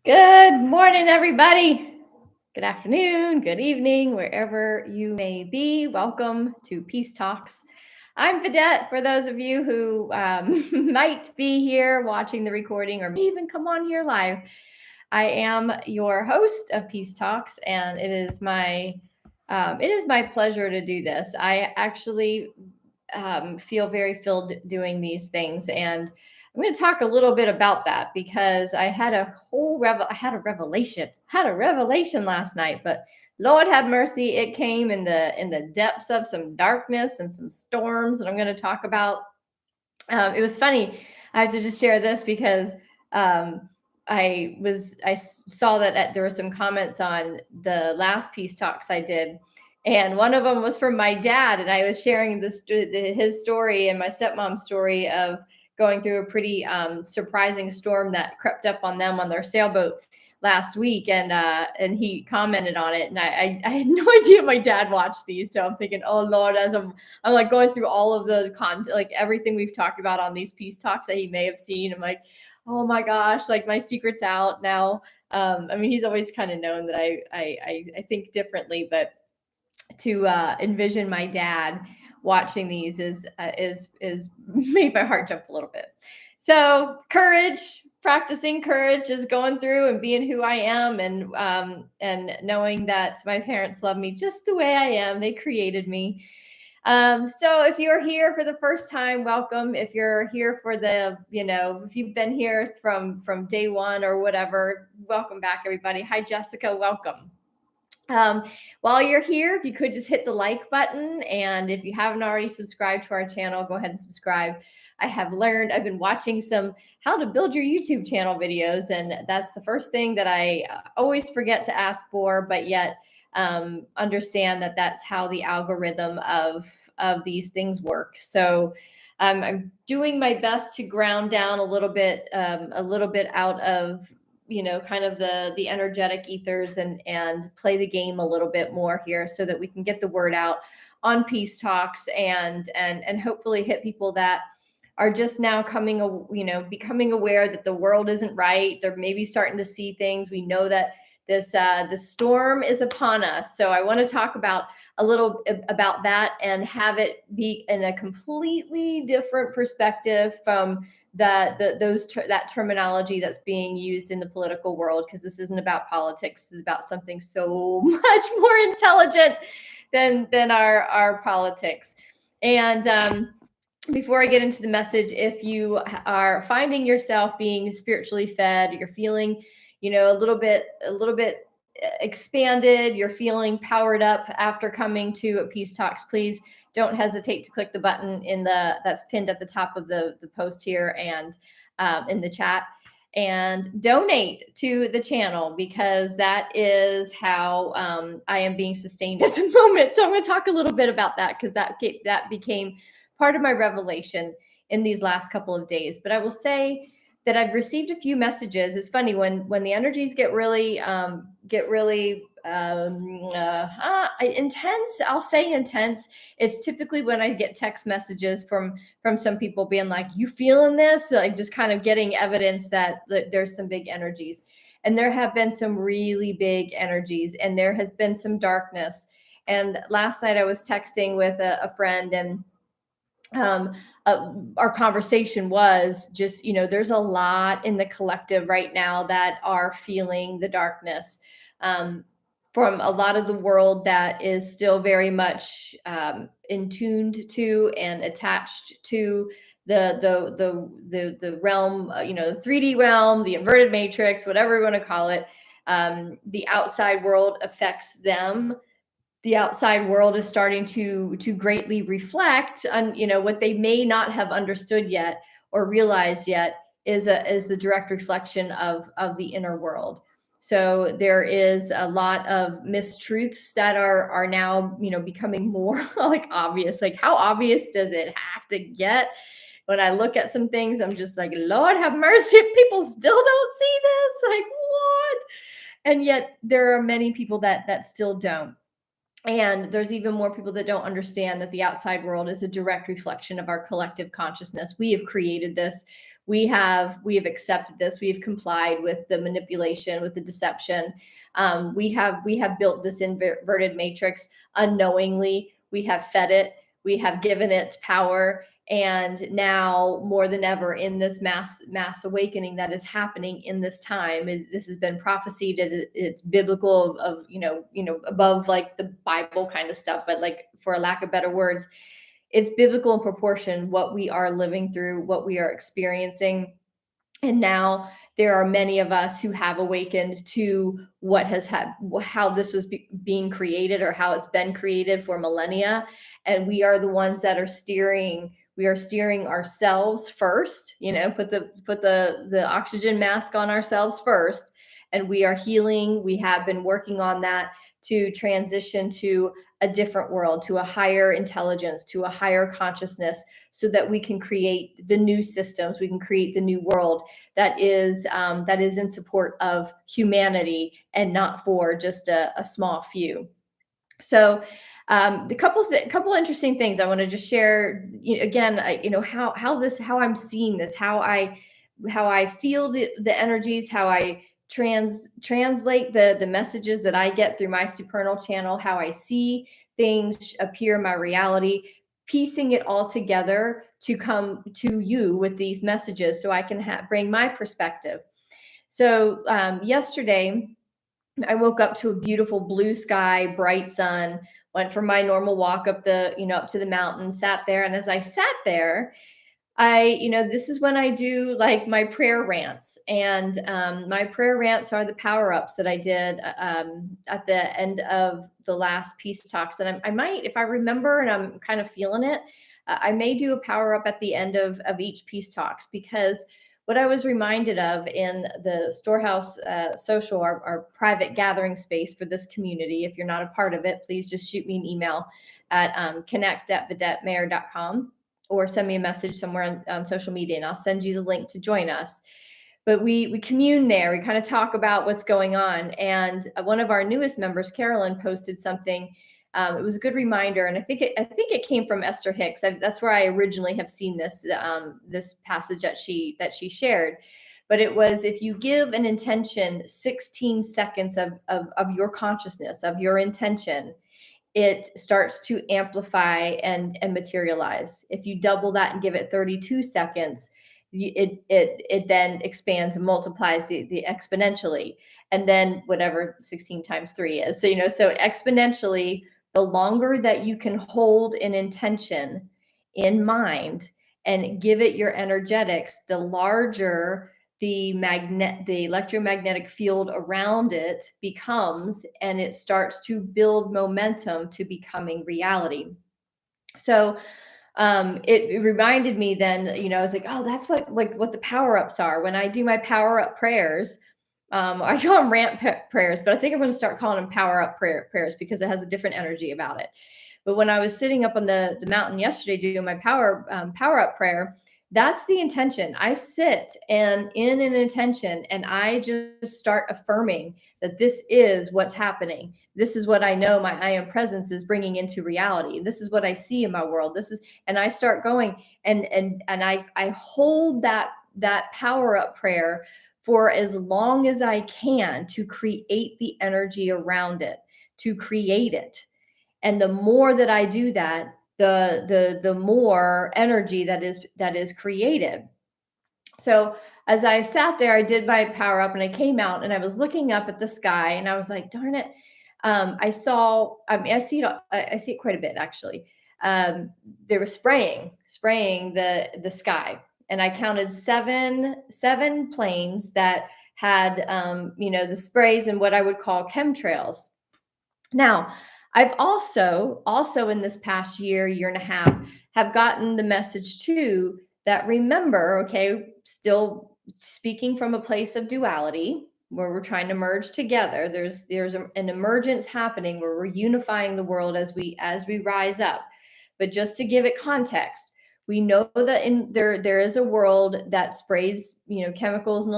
Good morning, everybody. Good afternoon, good evening, wherever you may be. Welcome to Peace Talks. I'm Vidette. For those of you who might be here watching the recording or may even come on here live, I am your host of Peace Talks, and it is my pleasure to do this. I actually feel very filled doing these things, and I'm going to talk a little bit about that because I had a revelation last night. But Lord have mercy, it came in the depths of some darkness and some storms, and I'm going to talk about. It was funny. I have to just share this because um, I saw that there were some comments on the last Peace Talks I did, and one of them was from my dad, and I was sharing his story and my stepmom's story of going through a pretty surprising storm that crept up on them on their sailboat last week, and he commented on it, and I had no idea my dad watched these, so I'm thinking, oh Lord, as I'm like going through all of the content, like everything we've talked about on these Peace Talks that he may have seen. I'm like, oh my gosh, like my secret's out now. I mean, he's always kind of known that I think differently, but to envision my dad watching these is made my heart jump a little bit. So courage, practicing courage is going through and being who I am, and knowing that my parents love me just the way I am. They created me. So if you're here for the first time, welcome. If you're here for if you've been here from day one or whatever, welcome back, everybody. Hi, Jessica. Welcome. Um, while you're here, if you could just hit the like button, and if you haven't already subscribed to our channel, go ahead and subscribe. I've been watching some how to build your YouTube channel videos, and that's the first thing that I always forget to ask for, but yet understand that that's how the algorithm of these things work. So I'm doing my best to ground down a little bit out of kind of the energetic ethers, and play the game a little bit more here so that we can get the word out on Peace Talks, and hopefully hit people that are just now becoming aware that the world isn't right. They're maybe starting to see things. We know that the storm is upon us. So I want to talk about a little about that and have it be in a completely different perspective from that terminology that's being used in the political world, because this isn't about politics. This is about something so much more intelligent than our politics. And before I get into the message, if you are finding yourself being spiritually fed, you're feeling, a little bit expanded, you're feeling powered up after coming to Peace Talks, please don't hesitate to click the button that's pinned at the top of the post here, and in the chat, and donate to the channel, because that is how I am being sustained at the moment. So I'm going to talk a little bit about that, because that became part of my revelation in these last couple of days. But I will say that I've received a few messages. It's funny when the energies get really intense. I'll say intense. It's typically when I get text messages from some people being like, "You feeling this?" Like just kind of getting evidence that there's some big energies, and there have been some really big energies, and there has been some darkness. And last night I was texting with a friend, and um, our conversation was just, there's a lot in the collective right now that are feeling the darkness, from a lot of the world that is still very much in tuned to and attached to the realm, the 3D realm, the inverted matrix, whatever we want to call it. The outside world affects them. The outside world is starting to greatly reflect on, what they may not have understood yet or realized yet is the direct reflection of the inner world. So there is a lot of mistruths that are now, becoming more like obvious. Like, how obvious does it have to get? When I look at some things, I'm just like, Lord have mercy, people still don't see this. Like, what? And yet there are many people that still don't. And there's even more people that don't understand that the outside world is a direct reflection of our collective consciousness. We have created this. we have accepted this. We've complied with the manipulation, with the deception. We have built this inverted matrix unknowingly. We have fed it. We have given it power. And now more than ever in this mass awakening that is happening in this time, this has been prophesied as it's biblical of above like the Bible kind of stuff, but like for a lack of better words, it's biblical in proportion what we are living through, what we are experiencing. And now there are many of us who have awakened to what has had, how this was being created, or how it's been created for millennia. And we are the ones that are steering. We are steering ourselves first, put the oxygen mask on ourselves first. And we are healing. We have been working on that to transition to a different world, to a higher intelligence, to a higher consciousness, so that we can create the new systems, we can create the new world that is in support of humanity and not for just a small few. So the couple interesting things I want to just share, again, how I'm seeing this, how I feel the energies, how I translate the messages that I get through my supernal channel, how I see things appear in my reality, piecing it all together to come to you with these messages so I can bring my perspective. So yesterday I woke up to a beautiful blue sky, bright sun, went for my normal walk up up to the mountain, sat there. And as I sat there, this is when I do like my prayer rants. And my prayer rants are the power ups that I did at the end of the last peace talks. And I might, if I remember and I'm kind of feeling it, I may do a power up at the end of each peace talks, because what I was reminded of in the Storehouse social, our private gathering space for this community. If you're not a part of it, please just shoot me an email at connect@videttemeyer.com, or send me a message somewhere on social media, and I'll send you the link to join us. But we commune there. We kind of talk about what's going on. And one of our newest members, Carolyn, posted something. It was a good reminder, and I think it came from Esther Hicks. That's where I originally have seen this passage that she shared. But it was, if you give an intention 16 seconds of your consciousness, of your intention, it starts to amplify and materialize. If you double that and give it 32 seconds, it then expands and multiplies the exponentially, and then whatever 16 times 3 is. So exponentially, the longer that you can hold an intention in mind and give it your energetics, the larger the electromagnetic field around it becomes, and it starts to build momentum to becoming reality. So it reminded me then, I was like, oh, that's what the power ups are. When I do my power up prayers, I call them rant prayers, but I think I'm going to start calling them power up prayers, because it has a different energy about it. But when I was sitting up on the mountain yesterday doing my power up prayer, that's the intention. I sit and in an intention, and I just start affirming that this is what's happening. This is what I know my I am presence is bringing into reality. This is what I see in my world. And I start going, and I hold that power up prayer for as long as I can, to create the energy around it, to create it. And the more that I do that, the more energy that is created. So as I sat there, I did my power up, and I came out, and I was looking up at the sky, and I was like, darn it. I see it quite a bit, actually. They were spraying the sky, and I counted seven planes that had, the sprays and what I would call chemtrails. Now, I've also in this past year and a half, have gotten the message too, that remember, okay, still speaking from a place of duality, where we're trying to merge together. There's an emergence happening where we're unifying the world as we rise up. But just to give it context, we know that there is a world that sprays chemicals and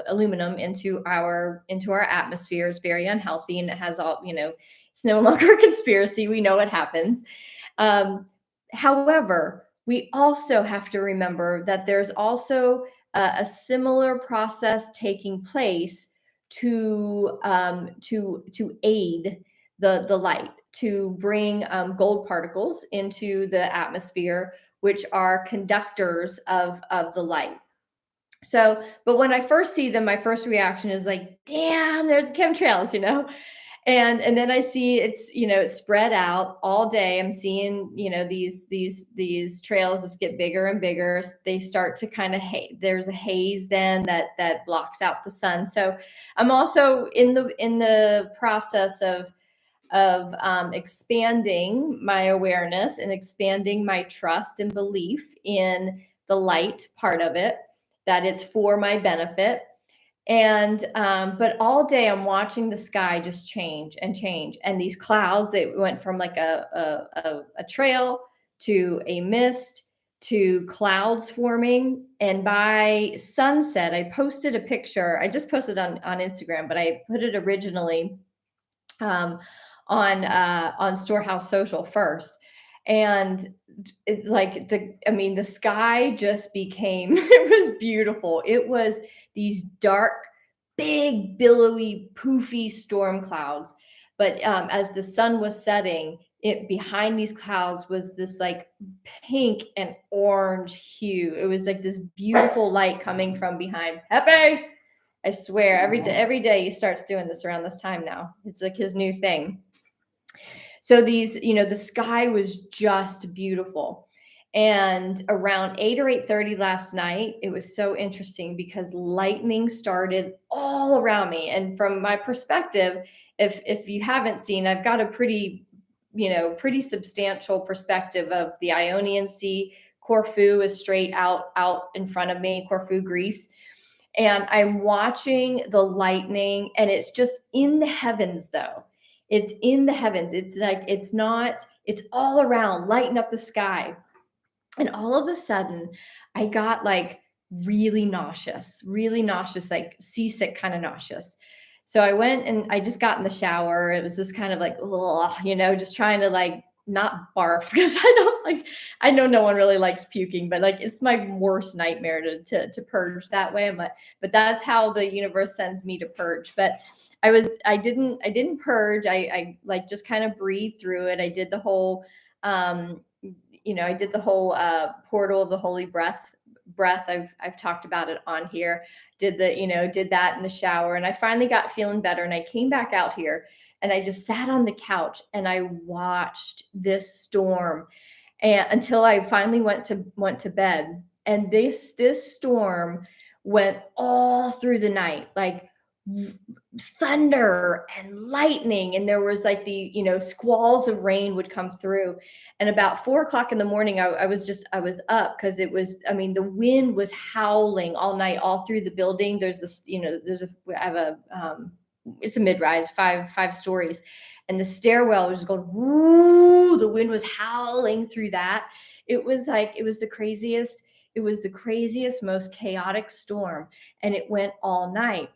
aluminum into our atmosphere. It's very unhealthy, and it has all it's no longer a conspiracy. We know it happens. However, we also have to remember that there's also a similar process taking place to aid the light, to bring gold particles into the atmosphere, which are conductors of the light. So, but when I first see them, my first reaction is like, damn, there's chemtrails, and then I see it's spread out all day. I'm seeing these trails just get bigger and bigger. They start to kind of there's a haze then that blocks out the sun. So I'm also in the process of expanding my awareness and expanding my trust and belief in the light part of it, that it's for my benefit. And but all day I'm watching the sky just change and change, and these clouds, it went from like a trail to a mist to clouds forming. And by sunset, I posted a picture. I just posted on Instagram, but I put it originally um, on Storehouse Social first. And like the sky just became it was beautiful. It was these dark, big, billowy, poofy storm clouds. But as the sun was setting, it behind these clouds was this like pink and orange hue. It was like this beautiful light coming from behind. Pepe, I swear, every day he starts doing this around this time now. It's like his new thing. So the sky was just beautiful. And around 8 or 8:30 last night, it was so interesting because lightning started all around me. And from my perspective, if you haven't seen, I've got a pretty substantial perspective of the Ionian Sea. Corfu is straight out in front of me, Corfu, Greece. And I'm watching the lightning, and it's just in the heavens, though. It's in the heavens. It's like, it's not, it's all around, lighting up the sky. And all of a sudden, I got like really nauseous, like seasick kind of nauseous. So I went and I just got in the shower. It was just kind of like, ugh, just trying to like not barf because I know no one really likes puking, but like it's my worst nightmare to purge that way. But that's how the universe sends me to purge. But I didn't purge. I like just kind of breathed through it. I did the whole portal of the holy breath. I've talked about it on here. Did that in the shower, and I finally got feeling better, and I came back out here, and I just sat on the couch and I watched this storm, and until I finally went to bed. And this storm went all through the night, like thunder and lightning, and there was like squalls of rain would come through. And about 4 o'clock in the morning, I was up because it was, the wind was howling all night, all through the building. There's this, I have it's a mid-rise, five stories, and the stairwell was just going woo. The wind was howling through that. It was the craziest, most chaotic storm, and it went all night.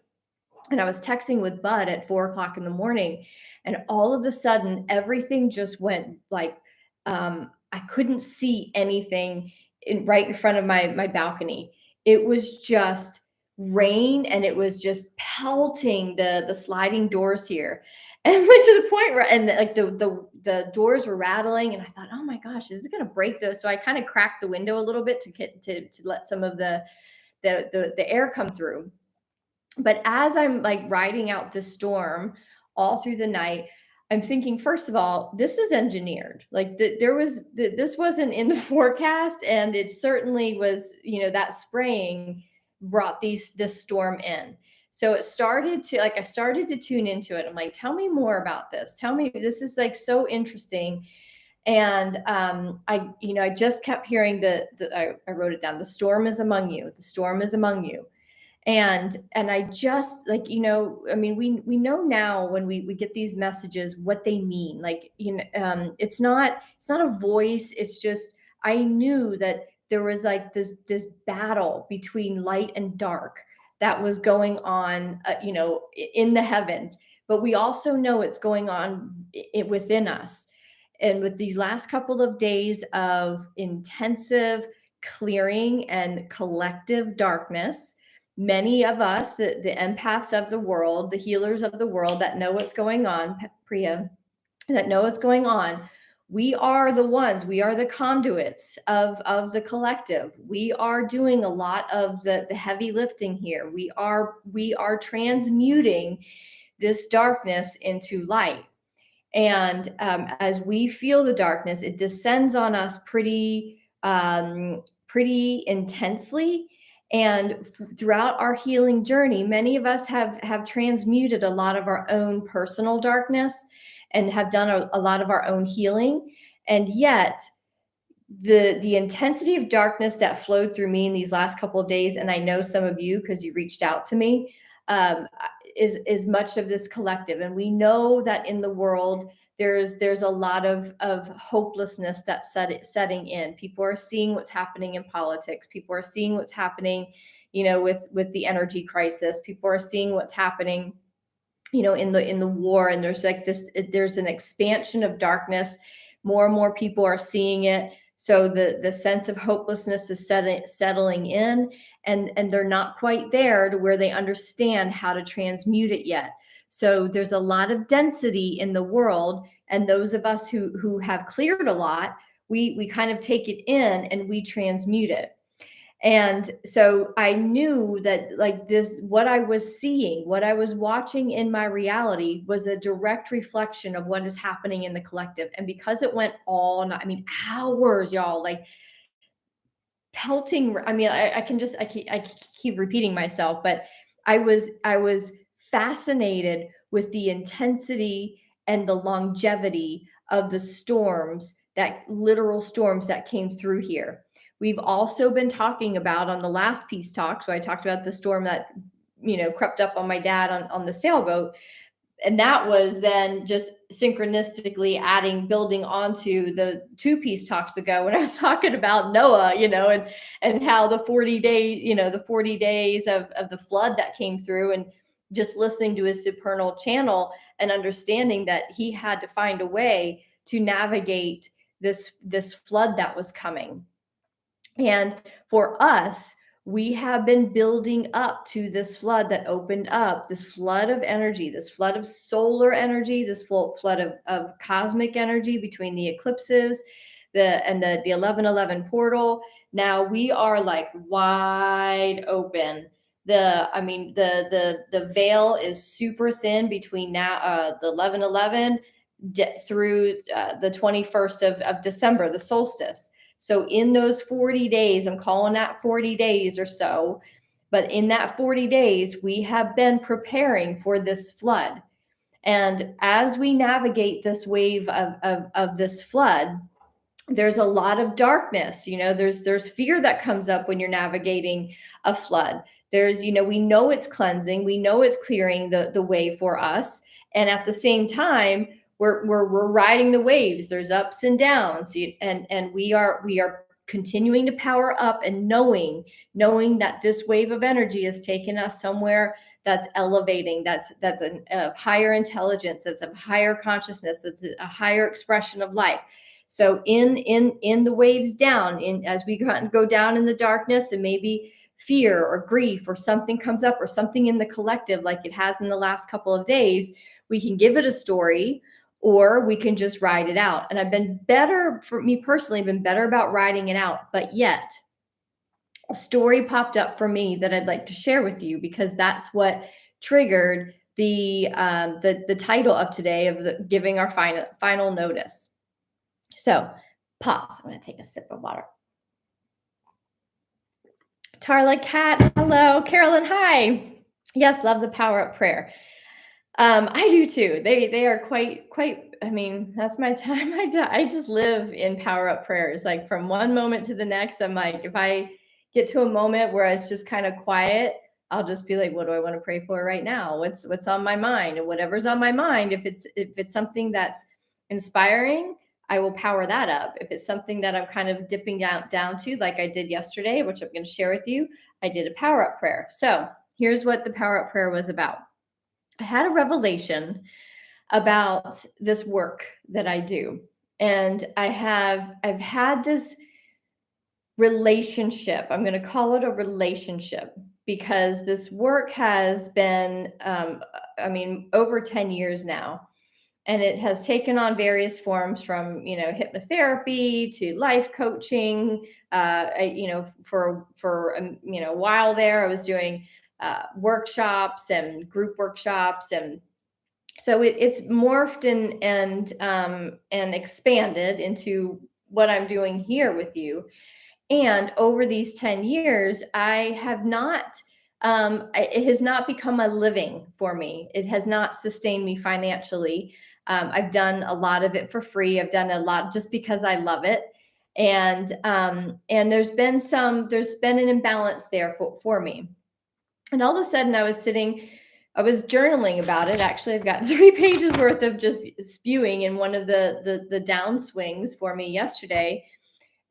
And I was texting with Bud at 4 o'clock in the morning, and all of a sudden, everything just went like, I couldn't see anything right in front of my balcony. It was just rain, and it was just pelting the sliding doors here, and like to the point where, and like the doors were rattling, and I thought, oh my gosh, is it going to break those? So I kind of cracked the window a little bit to let some of the air come through. But as I'm like riding out this storm all through the night, I'm thinking, first of all, this is engineered. Like this wasn't in the forecast, and it certainly was. That spraying brought this storm in. So I started to tune into it. I'm like, tell me more about this. Tell me, this is like so interesting. And I just kept hearing I wrote it down. The storm is among you. The storm is among you. And I just like, we know now when we get these messages what they mean. Like, it's not a voice. It's just, I knew that there was like this battle between light and dark that was going on, in the heavens. But we also know it's going on within us. And with these last couple of days of intensive clearing and collective darkness, many of us, the empaths of the world, the healers of the world that know what's going on, Priya, that know what's going on, we are the ones, we are the conduits of the collective. We are doing a lot of the heavy lifting here. We are transmuting this darkness into light. And as we feel the darkness, it descends on us pretty intensely. And throughout our healing journey, many of us have transmuted a lot of our own personal darkness and have done a lot of our own healing. And yet, the intensity of darkness that flowed through me in these last couple of days, and I know some of you because you reached out to me, um, is much of this collective. And we know that in the world there's a lot of hopelessness that's setting in. People are seeing what's happening in politics. People are seeing what's happening, with the energy crisis. People are seeing what's happening, in the war. And there's an expansion of darkness. More and more people are seeing it. So the sense of hopelessness is settling in, and they're not quite there to where they understand how to transmute it yet. So there's a lot of density in the world, and those of us who have cleared a lot, we kind of take it in and we transmute it. And so I knew that, like, this, what I was seeing, what I was watching in my reality was a direct reflection of what is happening in the collective. And because it went all night, I mean, hours, y'all, like pelting. I mean, I keep repeating myself, but I was fascinated with the intensity and the longevity of the storms, that literal storms that came through here. We've also been talking about, on the last peace talk, so I talked about the storm that crept up on my dad on the sailboat. And that was then just synchronistically building onto the two peace talks ago when I was talking about Noah, and how the 40 days, the 40 days of the flood that came through, and just listening to his supernal channel and understanding that he had to find a way to navigate this flood that was coming. And for us, we have been building up to this flood that opened up, this flood of energy, this flood of solar energy, this flood of cosmic energy between the eclipses, the 1111 portal. Now we are like wide open. The veil is super thin between now the 1111 through the 21st of December, the solstice. So in those 40 days, I'm calling that 40 days or so, but in that 40 days, we have been preparing for this flood. And as we navigate this wave of this flood, there's a lot of darkness. There's fear that comes up when you're navigating a flood. We know it's cleansing, we know it's clearing the way for us, and at the same time, we're riding the waves. There's ups and downs, and we are continuing to power up, and knowing that this wave of energy has taken us somewhere that's elevating, that's a higher intelligence, that's a higher consciousness, that's a higher expression of life. So in the waves down, as we go down in the darkness, and maybe fear or grief or something comes up, or something in the collective, like it has in the last couple of days, we can give it a story, or we can just ride it out. And I've been better, for me personally, been better about riding it out. But yet a story popped up for me that I'd like to share with you, because that's what triggered the title of today, of giving our final notice. So pause. I'm going to take a sip of water. Tarla Cat, hello. Carolyn, hi. Yes, love the power up prayer. I do too. They are quite. I mean, that's my time. I just live in power up prayers. Like, from one moment to the next, I'm like, if I get to a moment where it's just kind of quiet, I'll just be like, what do I want to pray for right now? What's on my mind? And whatever's on my mind, if it's something that's inspiring, I will power that up. If it's something that I'm kind of dipping down to, like I did yesterday, which I'm going to share with you, I did a power up prayer. So here's what the power up prayer was about. I had a revelation about this work that I do. And I've had this relationship. I'm going to call it a relationship because this work has been, over 10 years now. And it has taken on various forms from, hypnotherapy to life coaching. For a while there, I was doing workshops and group workshops, and so it's morphed and expanded into what I'm doing here with you. And over these 10 years, I have not, it has not become a living for me. It has not sustained me financially. I've done a lot of it for free. I've done a lot just because I love it. And there's been an imbalance there for me. And all of a sudden I was journaling about it. Actually, I've got 3 pages worth of just spewing in one of the downswings for me yesterday.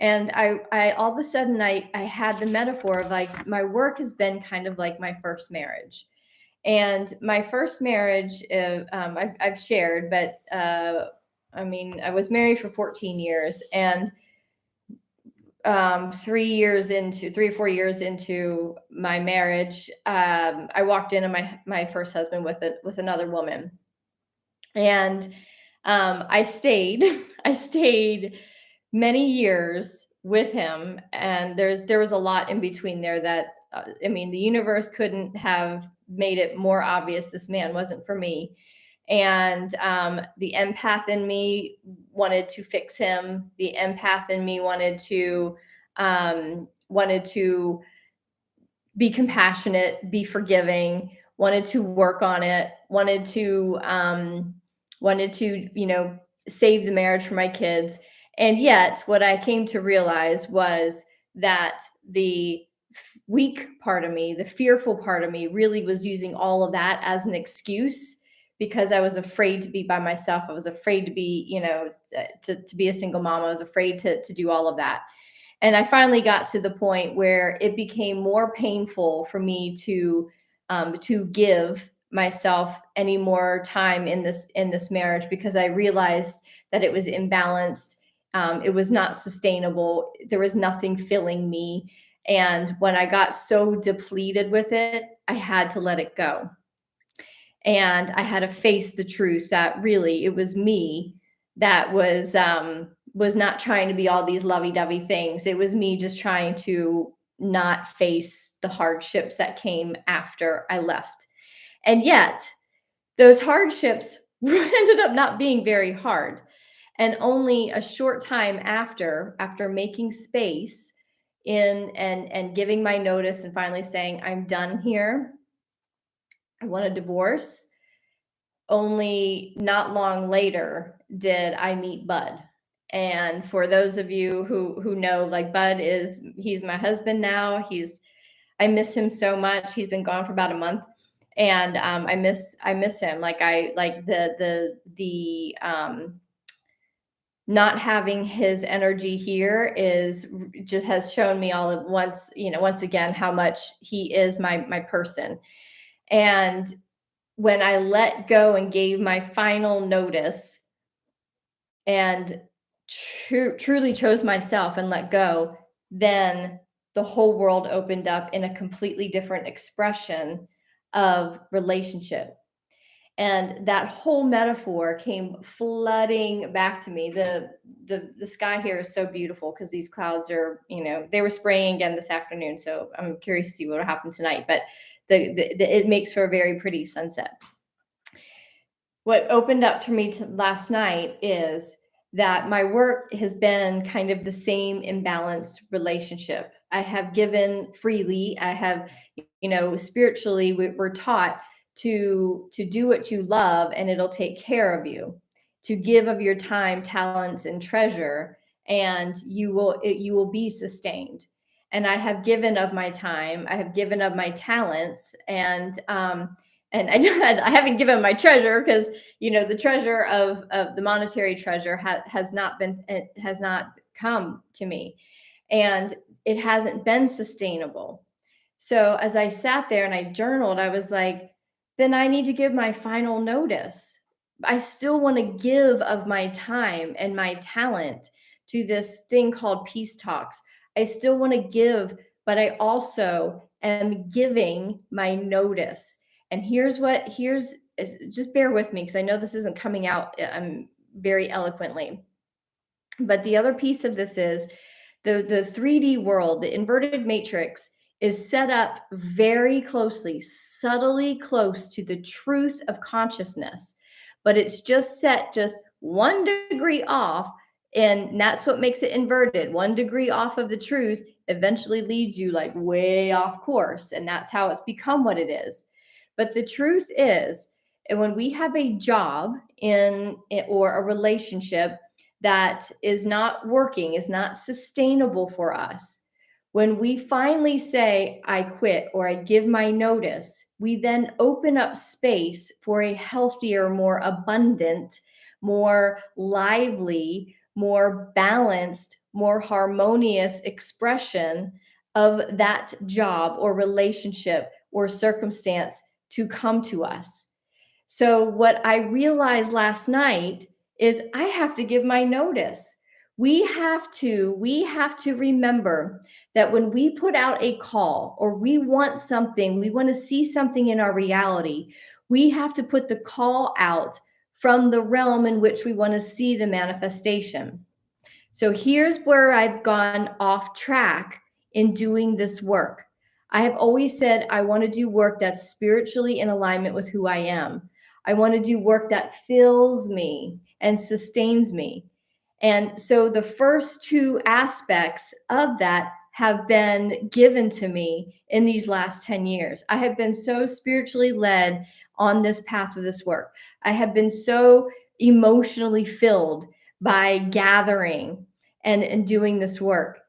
And I all of a sudden I had the metaphor of like my work has been kind of like my first marriage. And my first marriage, I've shared, but I was married for 14 years, and 3 or 4 years into my marriage, I walked into my first husband with another woman, and I stayed. I stayed many years with him, and there was a lot in between there that the universe couldn't have made it more obvious this man wasn't for me. And the empath in me wanted to fix him. The empath in me wanted to be compassionate, be forgiving, wanted to work on it, wanted to save the marriage for my kids. And yet what I came to realize was that the weak part of me, the fearful part of me, really was using all of that as an excuse because I was afraid to be by myself. I was afraid to be, to be a single mom. I was afraid to do all of that. And I finally got to the point where it became more painful for me to give myself any more time in this marriage, because I realized that it was imbalanced. It was not sustainable. There was nothing filling me. And when I got so depleted with it, I had to let it go. And I had to face the truth that really it was me that was not trying to be all these lovey-dovey things. It was me just trying to not face the hardships that came after I left. And yet, those hardships ended up not being very hard. And only a short time after making space in and giving my notice and finally saying, I'm done here. I want a divorce. Only not long later did I meet Bud. And for those of you who know, like, he's my husband now. I miss him so much. He's been gone for about a month, and I miss him. Like I like the not having his energy here is just has shown me all at once, once again, how much he is my person. And when I let go and gave my final notice and truly chose myself and let go, then the whole world opened up in a completely different expression of relationship. And that whole metaphor came flooding back to me. The sky here is so beautiful because these clouds are, they were spraying again this afternoon. So I'm curious to see what will happen tonight. But it makes for a very pretty sunset. What opened up for me last night is that my work has been kind of the same imbalanced relationship. I have given freely. I have, spiritually, we're taught to do what you love and it'll take care of you, to give of your time, talents, and treasure, and you will be sustained. And I have given of my time, I have given of my talents, and I haven't given my treasure because the treasure of the monetary treasure has not come to me, and it hasn't been sustainable. So as I sat there and I journaled, I was like, then I need to give my final notice. I still want to give of my time and my talent to this thing called peace talks. I still want to give, but I also am giving my notice. And here's just bear with me because I know this isn't coming out very eloquently. But the other piece of this is the 3D world, the inverted matrix is set up very closely, subtly close to the truth of consciousness, but it's just set just 1 degree off. And that's what makes it inverted. 1 degree off of the truth eventually leads you like way off course. And that's how it's become what it is. But the truth is, and when we have a job in or a relationship that is not working, is not sustainable for us, when we finally say, I quit or I give my notice, we then open up space for a healthier, more abundant, more lively, more balanced, more harmonious expression of that job or relationship or circumstance to come to us. So what I realized last night is I have to give my notice. We have to remember that when we put out a call or we want something, we want to see something in our reality, we have to put the call out from the realm in which we want to see the manifestation. So here's where I've gone off track in doing this work. I have always said I want to do work that's spiritually in alignment with who I am. I want to do work that fills me and sustains me. And so the first two aspects of that have been given to me in these last 10 years. I have been so spiritually led on this path of this work. I have been so emotionally filled by gathering and doing this work.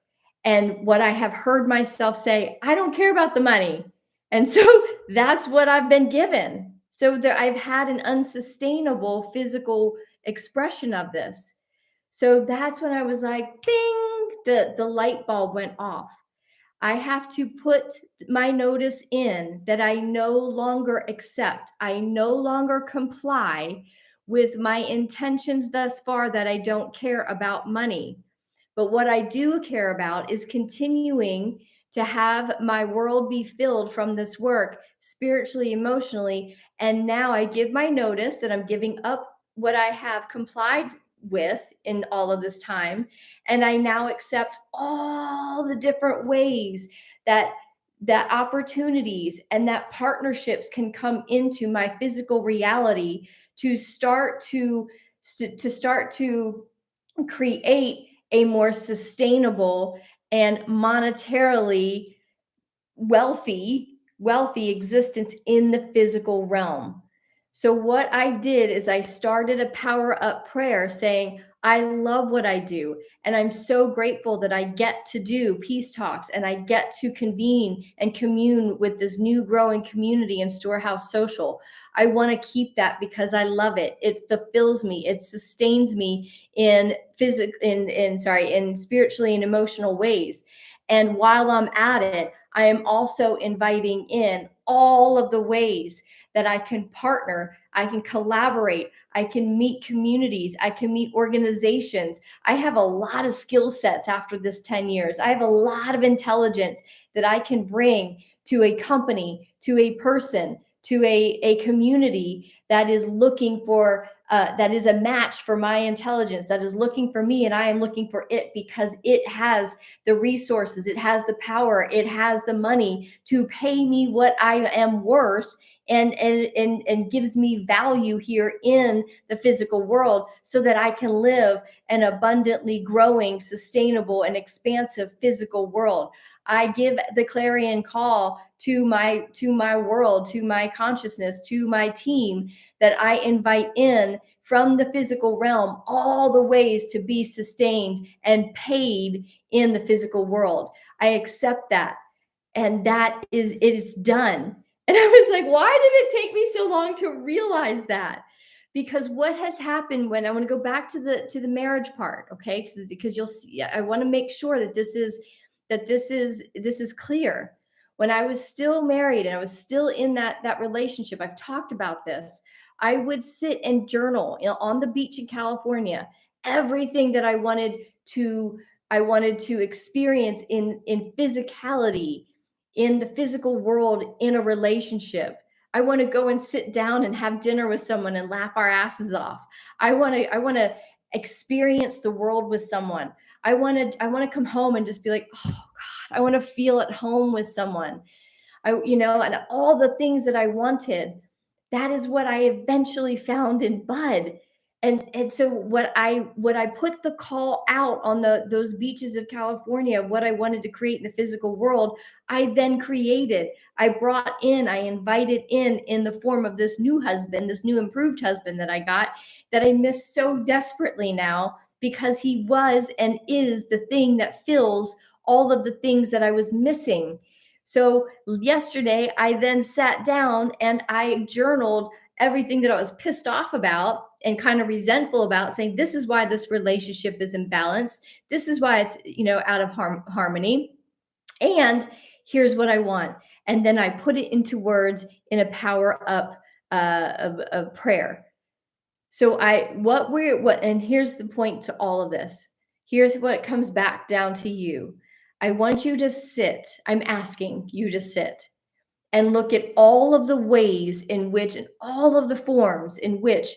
And what I have heard myself say, I don't care about the money. And so that's what I've been given. So there, I've had an unsustainable physical expression of this. So that's when I was like, bing, the light bulb went off. I have to put my notice in that I no longer accept, I no longer comply with my intentions thus far that I don't care about money. But what I do care about is continuing to have my world be filled from this work spiritually, emotionally. And now I give my notice that I'm giving up what I have complied with in all of this time. And I now accept all the different ways that opportunities and that partnerships can come into my physical reality to start to create a more sustainable and monetarily wealthy existence in the physical realm. So what I did is I started a power up prayer saying, I love what I do. And I'm so grateful that I get to do peace talks and I get to convene and commune with this new growing community in Storehouse Social. I want to keep that because I love it. It fulfills me. It sustains me in in spiritually and emotional ways. And while I'm at it, I am also inviting in all of the ways that I can partner, I can collaborate, I can meet communities, I can meet organizations. I have a lot of skill sets after this 10 years. I have a lot of intelligence that I can bring to a company, to a person, to a community that is looking for that is a match for my intelligence, that is looking for me, and I am looking for it because it has the resources, it has the power, it has the money to pay me what I am worth, and gives me value here in the physical world so that I can live an abundantly growing, sustainable, and expansive physical world. I give the clarion call to my world, to my consciousness, to my team, that I invite in from the physical realm all the ways to be sustained and paid in the physical world. I accept that. And it is done. And I was like, why did it take me so long to realize that? Because what has happened when I want to go back to the marriage part, okay? Because you'll see, I want to make sure that this is clear. when I was still married and I was still in that relationship, I've talked about this. I would sit and journal, on the beach in California, everything that I wanted to experience in physicality, in the physical world, in a relationship. I want to go and sit down and have dinner with someone and laugh our asses off. I want to experience the world with someone. I want to come home and just be like, oh God, I want to feel at home with someone. And all the things that I wanted, that is what I eventually found in Bud. And so what I put the call out on those beaches of California, what I wanted to create in the physical world, I then created. I invited in the form of this new husband, this new improved husband that I got, that I miss so desperately now, because he was and is the thing that fills all of the things that I was missing. So yesterday, I then sat down and I journaled everything that I was pissed off about and kind of resentful about, saying, this is why this relationship is imbalanced. This is why it's, out of harmony. And here's what I want. And then I put it into words in a power up of prayer. So and here's the point to all of this. Here's what it comes back down to you. I want you to sit. I'm asking you to sit and look at all of the ways in which, and all of the forms in which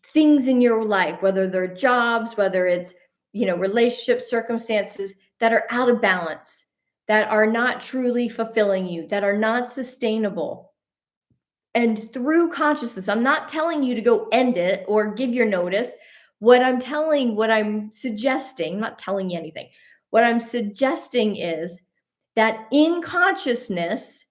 things in your life, whether they're jobs, whether it's, relationship circumstances that are out of balance, that are not truly fulfilling you, that are not sustainable. And through consciousness, I'm not telling you to go end it or give your notice. What I'm suggesting, I'm not telling you anything. What I'm suggesting is that in consciousness,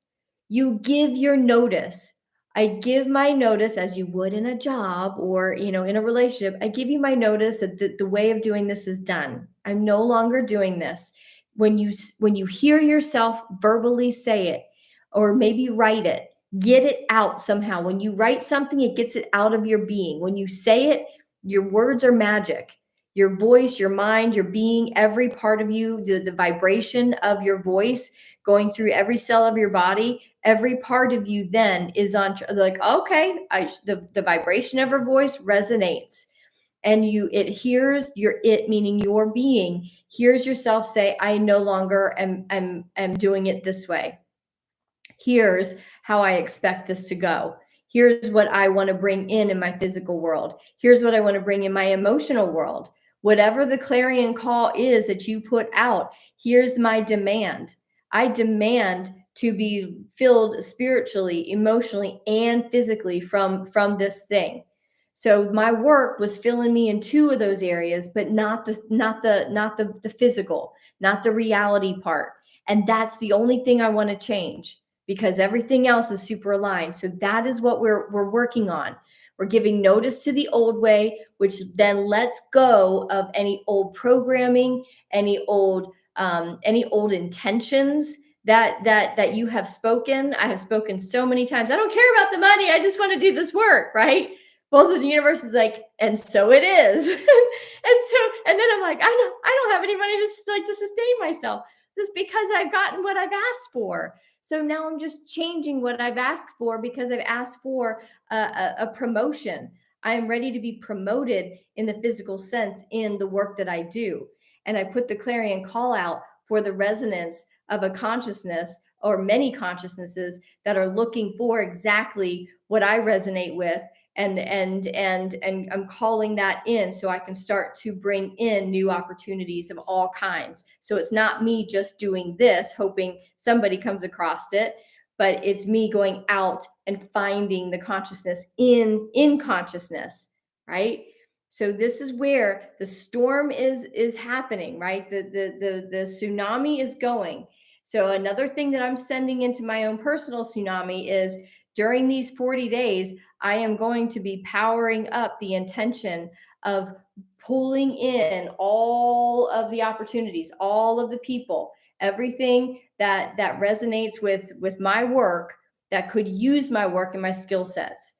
you give your notice. I give my notice, as you would in a job or, in a relationship. I give you my notice that the way of doing this is done. I'm no longer doing this. When you hear yourself verbally say it, or maybe write it, get it out somehow. When you write something, it gets it out of your being. When you say it, your words are magic. Your voice, your mind, your being, every part of you, the vibration of your voice going through every cell of your body, every part of you then is on, like, okay, the vibration of her voice resonates. And it hears meaning your being, hears yourself say, I no longer am doing it this way. Here's how I expect this to go. Here's what I want to bring in my physical world. Here's what I want to bring in my emotional world. Whatever the clarion call is that you put out, here's my demand. I demand to be filled spiritually, emotionally, and physically from this thing. So my work was filling me in two of those areas, but not the physical, not the reality part. And that's the only thing I want to change, because everything else is super aligned. So that is what we're working on. We're giving notice to the old way, which then lets go of any old programming, any old intentions that you have spoken. I have spoken so many times. I don't care about the money. I just want to do this work, right? Both of the universe is like, and so it is. and then I'm like, I don't have any money to sustain myself. Just because I've gotten what I've asked for. So now I'm just changing what I've asked for, because I've asked for a promotion. I am ready to be promoted in the physical sense in the work that I do. And I put the clarion call out for the resonance of a consciousness, or many consciousnesses, that are looking for exactly what I resonate with. And I'm calling that in, so I can start to bring in new opportunities of all kinds. So it's not me just doing this, hoping somebody comes across it, but it's me going out and finding the consciousness in consciousness, right? So this is where the storm is happening, right? The tsunami is going. So another thing that I'm sending into my own personal tsunami is, during these 40 days, I am going to be powering up the intention of pulling in all of the opportunities, all of the people, everything that resonates with my work, that could use my work and my skill sets.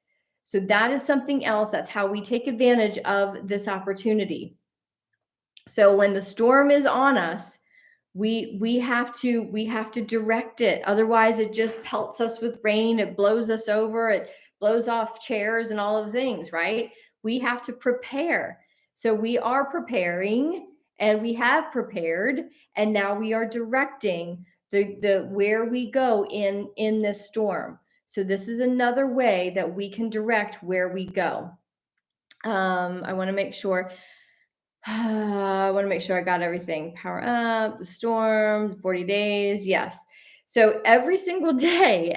So that is something else. That's how we take advantage of this opportunity. So when the storm is on us, We have to direct it. Otherwise, it just pelts us with rain. It blows us over. It blows off chairs and all of the things, right? We have to prepare. So we are preparing, and we have prepared, and now we are directing the where we go in this storm. So this is another way that we can direct where we go. I want to make sure I want to make sure I got everything. Power up, the storm, 40 days. Yes. So every single day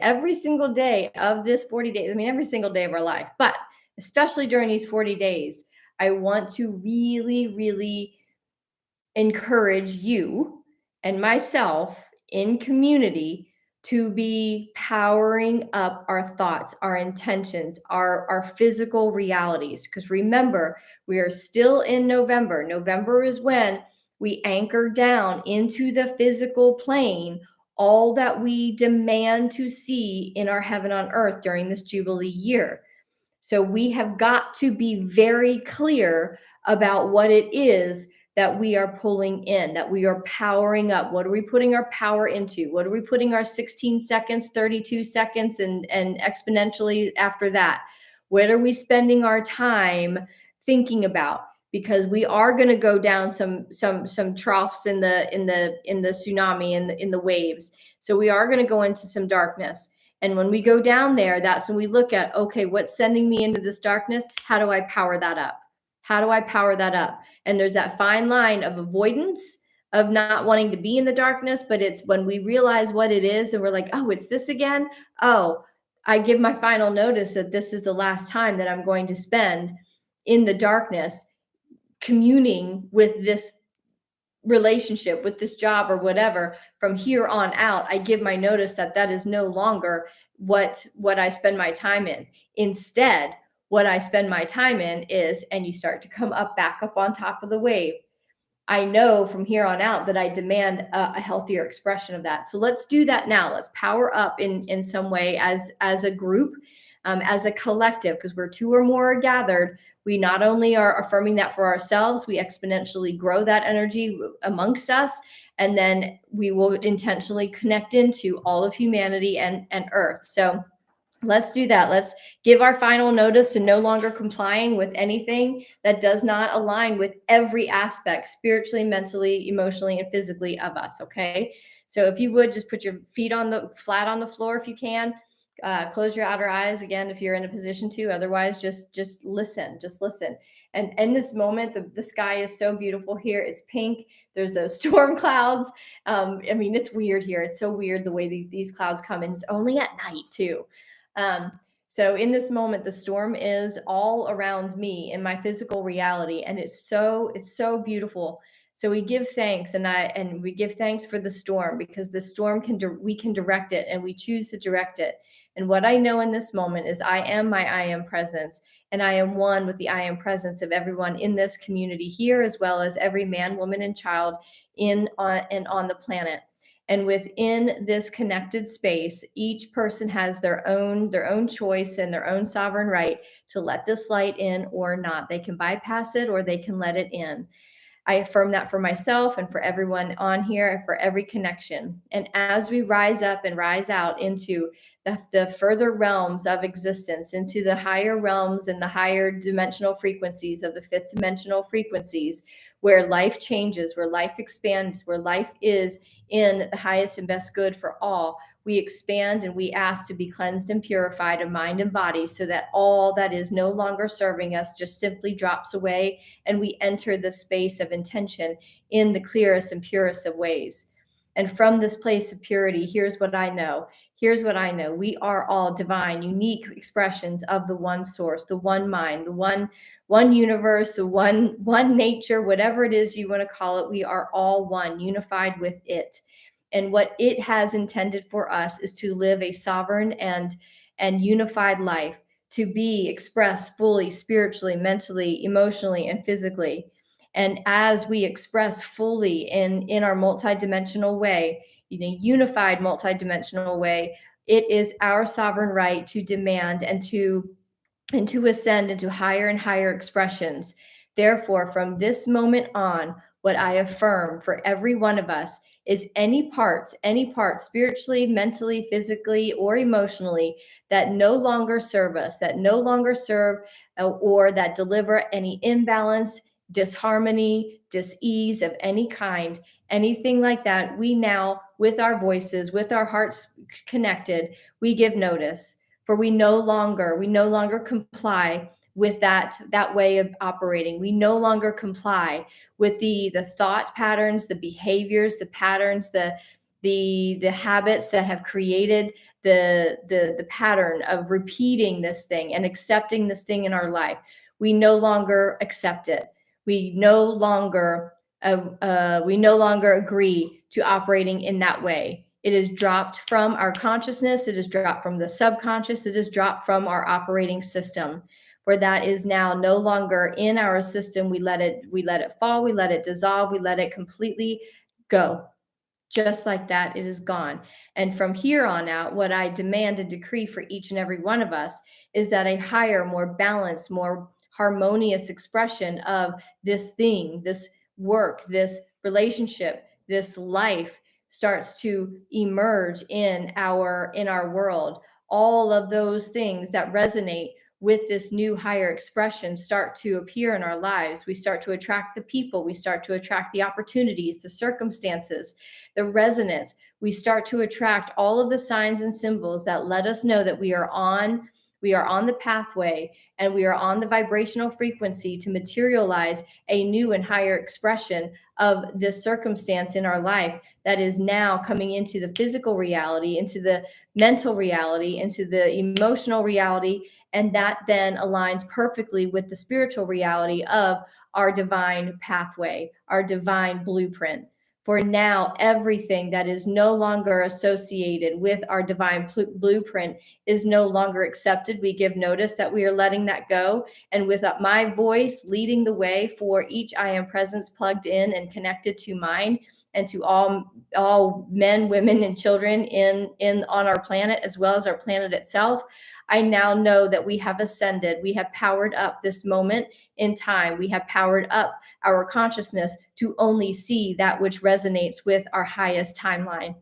of this 40 days, I mean, every single day of our life, but especially during these 40 days, I want to really, really encourage you and myself in community to be powering up our thoughts, our intentions, our physical realities. Because remember, we are still in November. November is when we anchor down into the physical plane all that we demand to see in our heaven on earth during this Jubilee year. So we have got to be very clear about what it is that we are pulling in, that we are powering up. What are we putting our power into? What are we putting our 16 seconds, 32 seconds, and exponentially after that? What are we spending our time thinking about? Because we are going to go down some troughs in the tsunami, in the waves. So we are going to go into some darkness. And when we go down there, that's when we look at, okay, what's sending me into this darkness? How do I power that up? How do I power that up? And there's that fine line of avoidance, of not wanting to be in the darkness, but it's when we realize what it is and we're like, oh, it's this again. Oh, I give my final notice that this is the last time that I'm going to spend in the darkness communing with this relationship, with this job or whatever. From here on out, I give my notice that that is no longer what I spend my time in. Instead, what I spend my time in is, and you start to come up back up on top of the wave. I know from here on out that I demand a healthier expression of that. So let's do that now. Let's power up in some way as a group, as a collective, because we're two or more gathered. We not only are affirming that for ourselves, we exponentially grow that energy amongst us, and then we will intentionally connect into all of humanity and Earth. So let's do that. Let's give our final notice to no longer complying with anything that does not align with every aspect, spiritually, mentally, emotionally, and physically of us. Okay. So if you would just put your feet flat on the floor if you can. Close your outer eyes again if you're in a position to. Otherwise, just listen. Just listen. And in this moment, the sky is so beautiful here. It's pink. There's those storm clouds. I mean, it's weird here. It's so weird the way these clouds come in. It's only at night too. So in this moment, the storm is all around me in my physical reality, and it's so beautiful. So we give thanks, and we give thanks for the storm, because the storm we can direct it, and we choose to direct it. And what I know in this moment is I am my I am presence, and I am one with the I am presence of everyone in this community here, as well as every man, woman, and child on the planet. And within this connected space, each person has their own choice and their own sovereign right to let this light in or not. They can bypass it or they can let it in. I affirm that for myself and for everyone on here and for every connection. And as we rise up and rise out into the further realms of existence, into the higher realms and the higher dimensional frequencies of the fifth dimensional frequencies, where life changes, where life expands, where life is in the highest and best good for all, we expand and we ask to be cleansed and purified of mind and body, so that all that is no longer serving us just simply drops away, and we enter the space of intention in the clearest and purest of ways. And from this place of purity, here's what I know. Here's what I know. We are all divine, unique expressions of the one source, the one mind, the one universe, the one nature, whatever it is you want to call it. We are all one, unified with it. And what it has intended for us is to live a sovereign and unified life, to be expressed fully, spiritually, mentally, emotionally, and physically. And as we express fully in our multidimensional way, unified multidimensional way, it is our sovereign right to demand and to ascend into higher and higher expressions. Therefore, from this moment on, what I affirm for every one of us is any parts, spiritually, mentally, physically, or emotionally, that no longer serve us, that no longer serve or that deliver any imbalance, disharmony, dis-ease of any kind, anything like that, we now, with our voices, with our hearts connected, we give notice. For we no longer comply with that way of operating. We no longer comply with the thought patterns, the behaviors, the patterns, the habits that have created the pattern of repeating this thing and accepting this thing in our life. We no longer accept it. We no longer agree to operating in that way. It is dropped from our consciousness. It is dropped from the subconscious. It is dropped from our operating system. For that is now no longer in our system. We let it fall. We let it dissolve. We let it completely go. Just like that, it is gone. And from here on out, what I demand and decree for each and every one of us is that a higher, more balanced, more harmonious expression of this thing, this work, this relationship, this life starts to emerge in our world. All of those things that resonate with this new higher expression start to appear in our lives. We start to attract the people. We start to attract the opportunities, the circumstances, the resonance. We start to attract all of the signs and symbols that let us know that we are on the pathway and we are on the vibrational frequency to materialize a new and higher expression of this circumstance in our life that is now coming into the physical reality, into the mental reality, into the emotional reality. And that then aligns perfectly with the spiritual reality of our divine pathway, our divine blueprint. For now, everything that is no longer associated with our divine blueprint is no longer accepted. We give notice that we are letting that go. And with my voice leading the way for each I am presence plugged in and connected to mine and to all men, women, and children on our planet, as well as our planet itself, I now know that we have ascended. We have powered up this moment in time. We have powered up our consciousness to only see that which resonates with our highest timeline.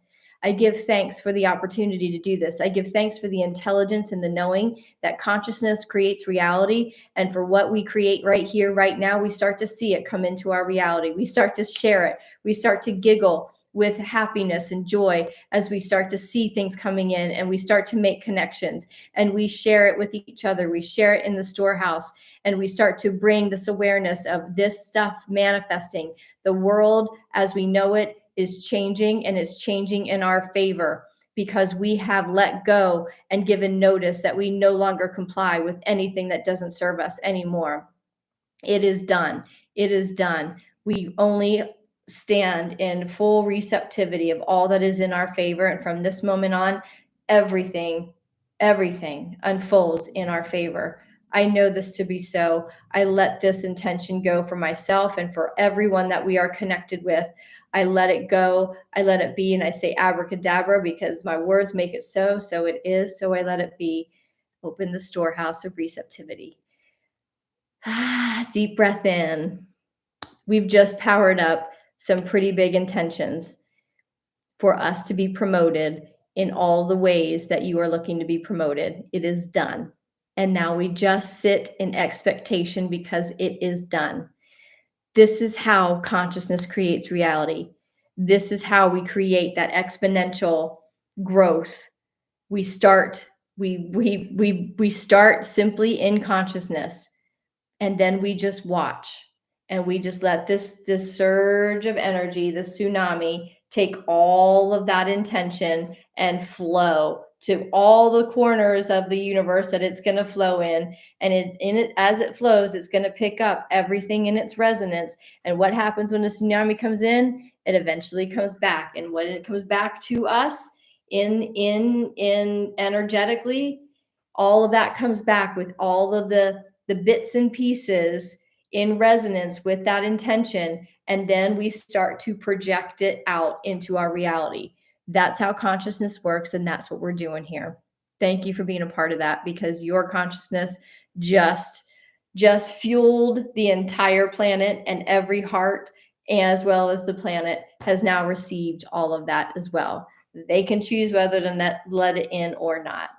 I give thanks for the opportunity to do this. I give thanks for the intelligence and the knowing that consciousness creates reality. And for what we create right here, right now, we start to see it come into our reality. We start to share it. We start to giggle with happiness and joy as we start to see things coming in, and we start to make connections, and we share it with each other. We share it in the storehouse, and we start to bring this awareness of this stuff manifesting. The world as we know it is changing, and it's changing in our favor because we have let go and given notice that we no longer comply with anything that doesn't serve us anymore. It is done. It is done. We only stand in full receptivity of all that is in our favor. And from this moment on, everything unfolds in our favor. I know this to be so. I let this intention go for myself and for everyone that we are connected with. I let it go. I let it be. And I say abracadabra because my words make it so. So it is. So I let it be. Open the storehouse of receptivity. Deep breath in. We've just powered up some pretty big intentions for us to be promoted in all the ways that you are looking to be promoted. It is done. And now we just sit in expectation because it is done. This is how consciousness creates reality. This is how we create that exponential growth. We start simply in consciousness, and then we just watch. And we just let this surge of energy, this tsunami, take all of that intention and flow to all the corners of the universe that it's going to flow in. And as it flows, it's going to pick up everything in its resonance. And what happens when the tsunami comes in? It eventually comes back. And when it comes back to us in energetically, all of that comes back with all of the bits and pieces in resonance with that intention, and then we start to project it out into our reality. That's how consciousness works, and that's what we're doing here. Thank you for being a part of that, because your consciousness just fueled the entire planet and every heart as well as the planet, has now received all of that as well. They can choose whether to let it in or not.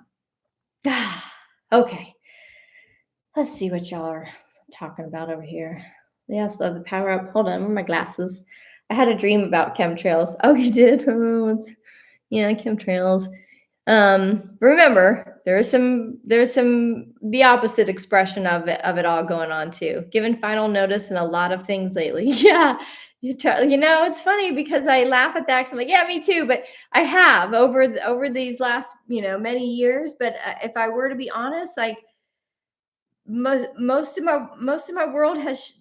Okay, let's see what y'all are talking about over here. Yes, love the power up. Hold on, where are my glasses? I had a dream about chemtrails. Oh, you did? Oh, yeah, chemtrails. Remember, there's some the opposite expression of it all going on too. Given final notice and a lot of things lately. Yeah. It's funny because I laugh at that 'cause I'm like, yeah, me too. But I have over these last, many years. But if I were to be honest, like most of my world has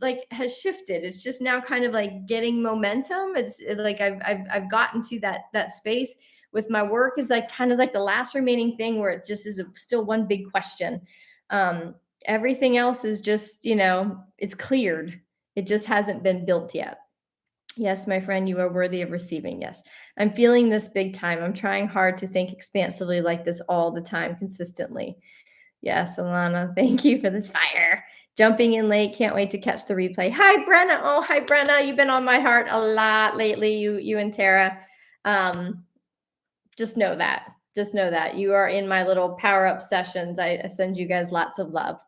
shifted. It's just now kind of like getting momentum. Like I've gotten to that space with my work is like kind of like the last remaining thing where it just is still one big question. um Everything else is just, it's cleared. It just hasn't been built yet. Yes, my friend, you are worthy of receiving. Yes, I'm feeling this big time. I'm trying hard to think expansively like this all the time consistently. Yes, Alana, thank you for this fire. Jumping in late, can't wait to catch the replay. Hi, Brenna. Oh, hi, Brenna. You've been on my heart a lot lately, you and Tara. Um, just know that. Just know that you are in my little power up sessions. I send you guys lots of love.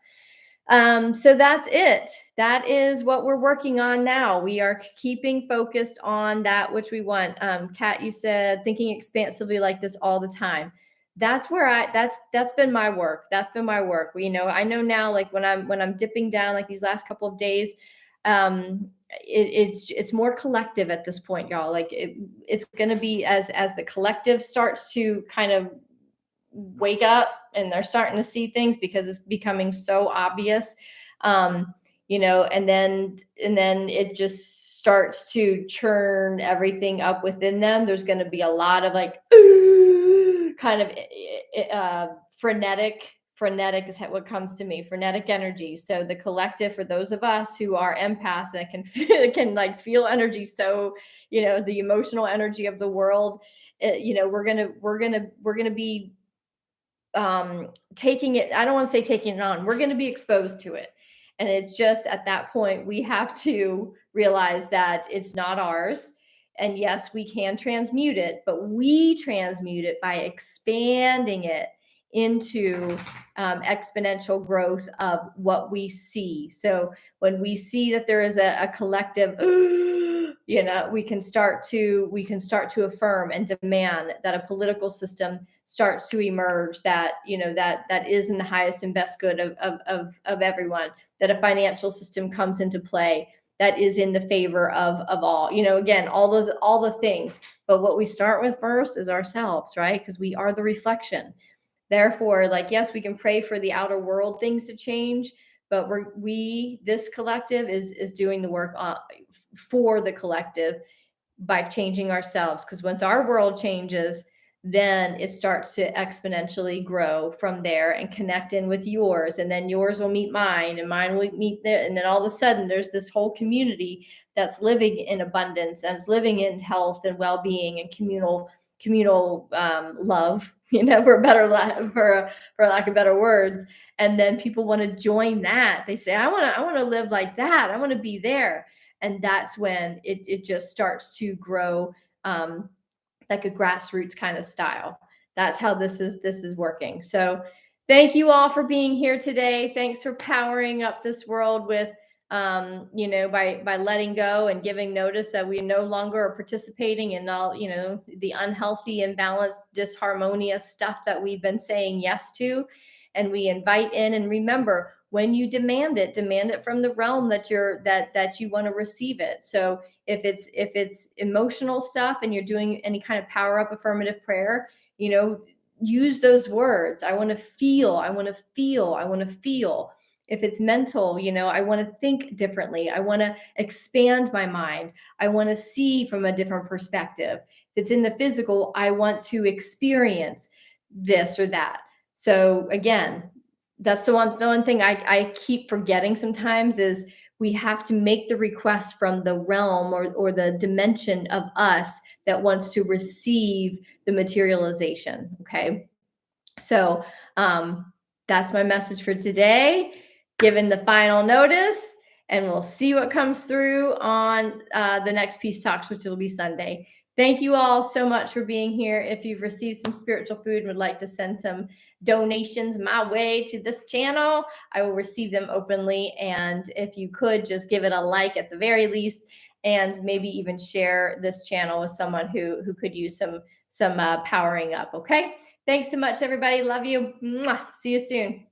So that's it. That is what we're working on now. We are keeping focused on that which we want. Kat, you said thinking expansively like this all the time. That's where that's been my work. That's been my work. I know now, like when I'm dipping down, like these last couple of days, it's more collective at this point, y'all. Like it's going to be as the collective starts to kind of wake up and they're starting to see things because it's becoming so obvious. And then it just starts to churn everything up within them. There's going to be a lot of like kind of frenetic is what comes to me, frenetic energy. So the collective, for those of us who are empaths and can like feel energy, so the emotional energy of the world, we're gonna be taking it. I don't want to say taking it on. We're going to be exposed to it. And it's just at that point, we have to realize that it's not ours. And yes, we can transmute it, but we transmute it by expanding it into exponential growth of what we see. So when we see that there is a collective, we can start to affirm and demand that a political system starts to emerge that that is in the highest and best good of everyone, that a financial system comes into play that is in the favor of all, again, all the things. But what we start with first is ourselves, right? Because we are the reflection. Therefore, like, yes, we can pray for the outer world things to change, but this collective is doing the work for the collective by changing ourselves. Because once our world changes, then it starts to exponentially grow from there and connect in with yours. And then yours will meet mine and mine will meet there. And then all of a sudden there's this whole community that's living in abundance and it's living in health and well-being and communal love, for lack of better words. And then people want to join that. They say, I want to live like that. I want to be there. And that's when it just starts to grow, like a grassroots kind of style. That's how this is working. So thank you all for being here today. Thanks for powering up this world with by letting go and giving notice that we no longer are participating in all, the unhealthy, imbalanced, disharmonious stuff that we've been saying yes to. And we invite in, and remember, when you demand it from the realm that you want to receive it. So if it's emotional stuff and you're doing any kind of power up affirmative prayer, use those words. I want to feel, I want to feel, I want to feel. If it's mental, I want to think differently. I want to expand my mind. I want to see from a different perspective. If it's in the physical, I want to experience this or that. So again, that's the one thing I keep forgetting sometimes is we have to make the request from the realm or the dimension of us that wants to receive the materialization. Okay. So that's my message for today. Given the final notice, And we'll see what comes through on the next Peace Talks, which will be Sunday. Thank you all so much for being here. If you've received some spiritual food and would like to send some donations my way to this channel, I will receive them openly. And if you could just give it a like at the very least, and maybe even share this channel with someone who could use some powering up. Okay. Thanks so much, everybody. Love you. Mwah. See you soon.